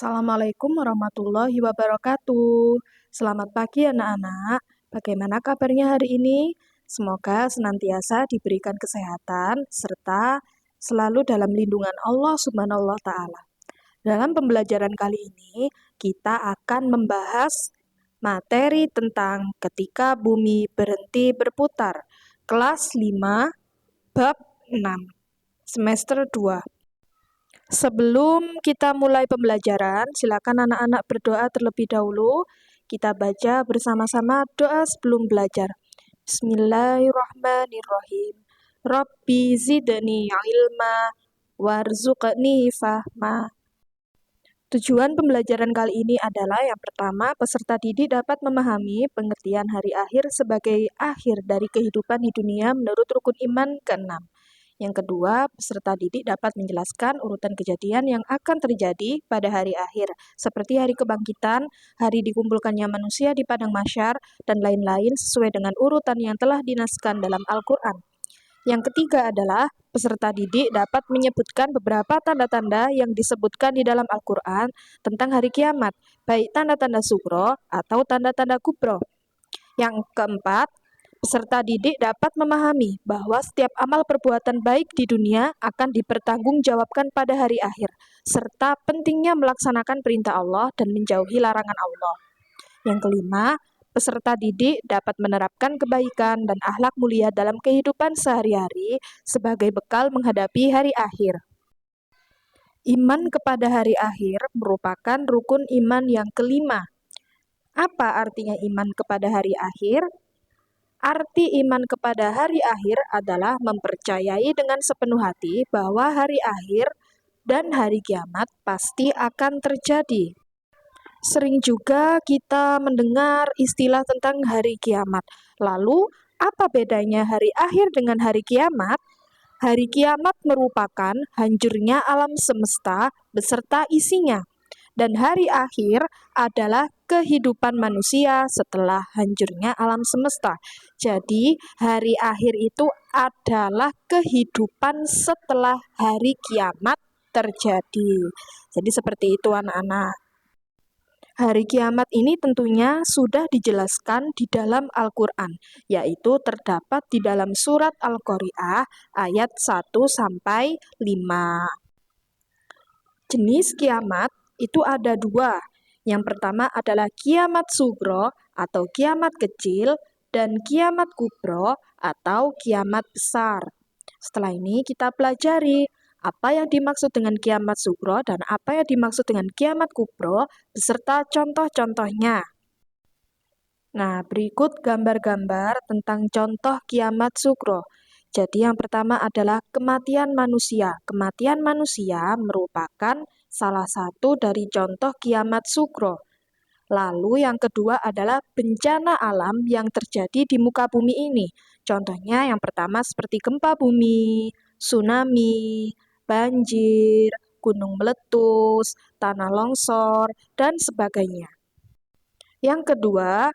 Assalamualaikum warahmatullahi wabarakatuh. Selamat pagi anak-anak. Bagaimana kabarnya hari ini? Semoga senantiasa diberikan kesehatan serta selalu dalam lindungan Allah Subhanahu wa taala. Dalam pembelajaran kali ini, kita akan membahas materi tentang ketika bumi berhenti berputar. Kelas 5, bab 6, semester 2. Sebelum kita mulai pembelajaran, silakan anak-anak berdoa terlebih dahulu. Kita baca bersama-sama doa sebelum belajar. Bismillahirrahmanirrahim. Rabbi zidni ilma warzuqni fahma. Tujuan pembelajaran kali ini adalah yang pertama, peserta didik dapat memahami pengertian hari akhir sebagai akhir dari kehidupan di dunia menurut rukun iman ke-6. Yang kedua, peserta didik dapat menjelaskan urutan kejadian yang akan terjadi pada hari akhir, seperti hari kebangkitan, hari dikumpulkannya manusia di padang mahsyar, dan lain-lain sesuai dengan urutan yang telah dinaskan dalam Al-Quran. Yang ketiga adalah peserta didik dapat menyebutkan beberapa tanda-tanda yang disebutkan di dalam Al-Quran tentang hari kiamat, baik tanda-tanda sugro atau tanda-tanda kubro. Yang keempat, peserta didik dapat memahami bahwa setiap amal perbuatan baik di dunia akan dipertanggungjawabkan pada hari akhir, serta pentingnya melaksanakan perintah Allah dan menjauhi larangan Allah. Yang kelima, peserta didik dapat menerapkan kebaikan dan akhlak mulia dalam kehidupan sehari-hari sebagai bekal menghadapi hari akhir. Iman kepada hari akhir merupakan rukun iman yang kelima. Apa artinya iman kepada hari akhir? Arti iman kepada hari akhir adalah mempercayai dengan sepenuh hati bahwa hari akhir dan hari kiamat pasti akan terjadi. Sering juga kita mendengar istilah tentang hari kiamat. Lalu, apa bedanya hari akhir dengan hari kiamat? Hari kiamat merupakan hancurnya alam semesta beserta isinya. Dan hari akhir adalah kehidupan manusia setelah hancurnya alam semesta. Jadi, hari akhir itu adalah kehidupan setelah hari kiamat terjadi. Jadi, seperti itu anak-anak. Hari kiamat ini tentunya sudah dijelaskan di dalam Al-Quran, yaitu terdapat di dalam surat Al-Qari'ah ayat 1-5. Jenis kiamat itu ada dua. Yang pertama adalah kiamat sugro atau kiamat kecil dan kiamat kubro atau kiamat besar. Setelah ini kita pelajari apa yang dimaksud dengan kiamat sugro dan apa yang dimaksud dengan kiamat kubro beserta contoh-contohnya. Nah, berikut gambar-gambar tentang contoh kiamat sugro. Jadi yang pertama adalah kematian manusia. Kematian manusia merupakan salah satu dari contoh kiamat sugro. Lalu yang kedua adalah bencana alam yang terjadi di muka bumi ini. Contohnya yang pertama seperti gempa bumi, tsunami, banjir, gunung meletus, tanah longsor, dan sebagainya. Yang kedua,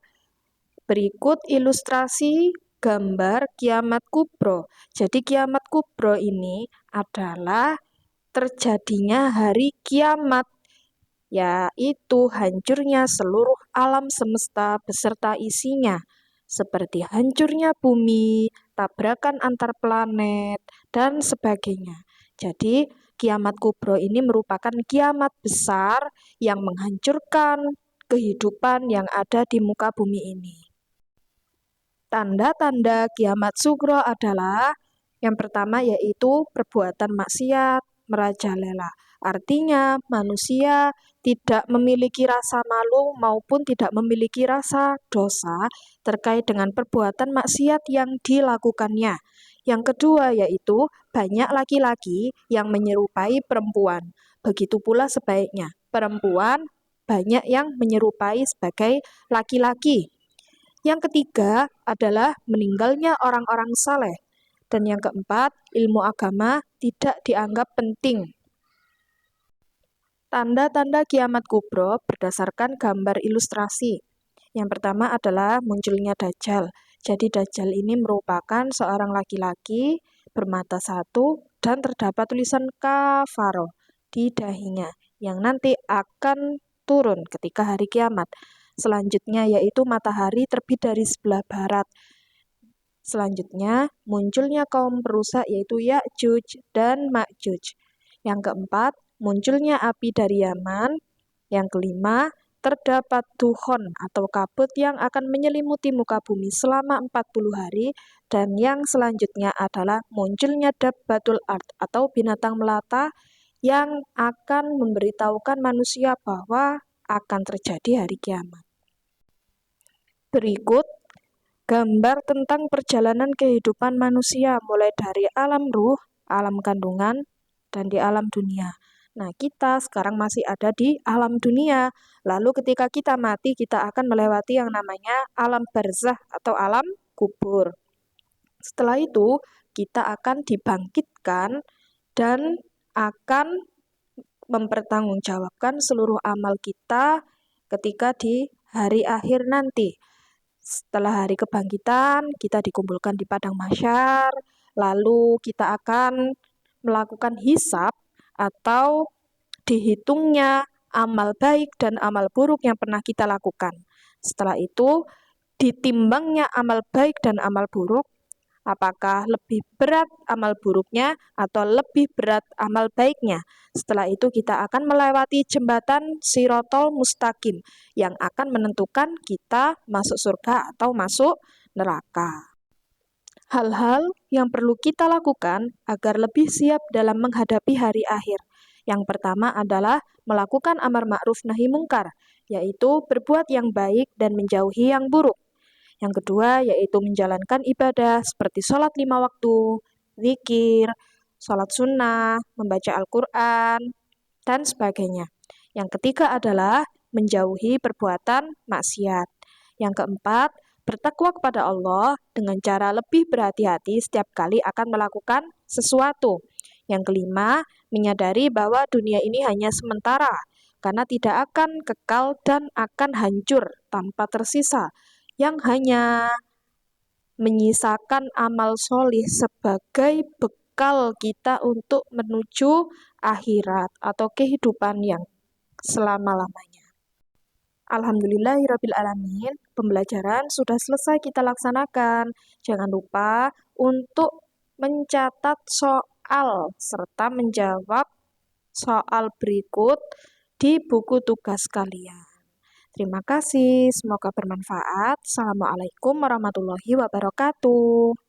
berikut ilustrasi gambar kiamat kubro. Jadi kiamat kubro ini adalah terjadinya hari kiamat, yaitu hancurnya seluruh alam semesta beserta isinya, seperti hancurnya bumi, tabrakan antar planet, dan sebagainya. Jadi, kiamat kubro ini merupakan kiamat besar yang menghancurkan kehidupan yang ada di muka bumi ini. Tanda-tanda kiamat sugro adalah yang pertama yaitu perbuatan maksiat merajalela. Artinya manusia tidak memiliki rasa malu maupun tidak memiliki rasa dosa terkait dengan perbuatan maksiat yang dilakukannya. Yang kedua yaitu banyak laki-laki yang menyerupai perempuan. Begitu pula sebaliknya, perempuan banyak yang menyerupai sebagai laki-laki. Yang ketiga adalah meninggalnya orang-orang saleh. Dan yang keempat, ilmu agama tidak dianggap penting. Tanda-tanda kiamat kubro berdasarkan gambar ilustrasi. Yang pertama adalah munculnya Dajjal. Jadi Dajjal ini merupakan seorang laki-laki bermata satu dan terdapat tulisan kafaro di dahinya. yang nanti akan turun ketika hari kiamat. Selanjutnya yaitu matahari terbit dari sebelah barat. Selanjutnya munculnya kaum perusak yaitu Ya'juj dan Ma'juj. Yang keempat, munculnya api dari Yaman. Yang kelima, terdapat dukhon atau kabut yang akan menyelimuti muka bumi selama 40 hari. Dan yang selanjutnya adalah munculnya dabbatul ard atau binatang melata yang akan memberitahukan manusia bahwa akan terjadi hari kiamat. Berikut gambar tentang perjalanan kehidupan manusia mulai dari alam ruh, alam kandungan, dan di alam dunia. Nah, kita sekarang masih ada di alam dunia. Lalu ketika kita mati, kita akan melewati yang namanya alam barzah atau alam kubur. Setelah itu, kita akan dibangkitkan dan akan mempertanggungjawabkan seluruh amal kita ketika di hari akhir nanti. Setelah hari kebangkitan, kita dikumpulkan di padang mahsyar, lalu kita akan melakukan hisab atau dihitungnya amal baik dan amal buruk yang pernah kita lakukan. Setelah itu, ditimbangnya amal baik dan amal buruk, apakah lebih berat amal buruknya atau lebih berat amal baiknya. Setelah itu kita akan melewati jembatan Shirotol Mustaqim yang akan menentukan kita masuk surga atau masuk neraka. Hal-hal yang perlu kita lakukan agar lebih siap dalam menghadapi hari akhir. Yang pertama adalah melakukan amar ma'ruf nahi mungkar, yaitu berbuat yang baik dan menjauhi yang buruk. Yang kedua yaitu menjalankan ibadah seperti sholat 5 waktu, zikir, sholat sunnah, membaca Al-Quran, dan sebagainya. Yang ketiga adalah menjauhi perbuatan maksiat. Yang keempat, bertakwa kepada Allah dengan cara lebih berhati-hati setiap kali akan melakukan sesuatu. Yang kelima, menyadari bahwa dunia ini hanya sementara, karena tidak akan kekal dan akan hancur tanpa tersisa, yang hanya menyisakan amal solih sebagai bekal kita untuk menuju akhirat atau kehidupan yang selama-lamanya. Alhamdulillahirrabbilalamin, pembelajaran sudah selesai kita laksanakan. Jangan lupa untuk mencatat soal serta menjawab soal berikut di buku tugas kalian. Terima kasih, semoga bermanfaat. Assalamualaikum warahmatullahi wabarakatuh.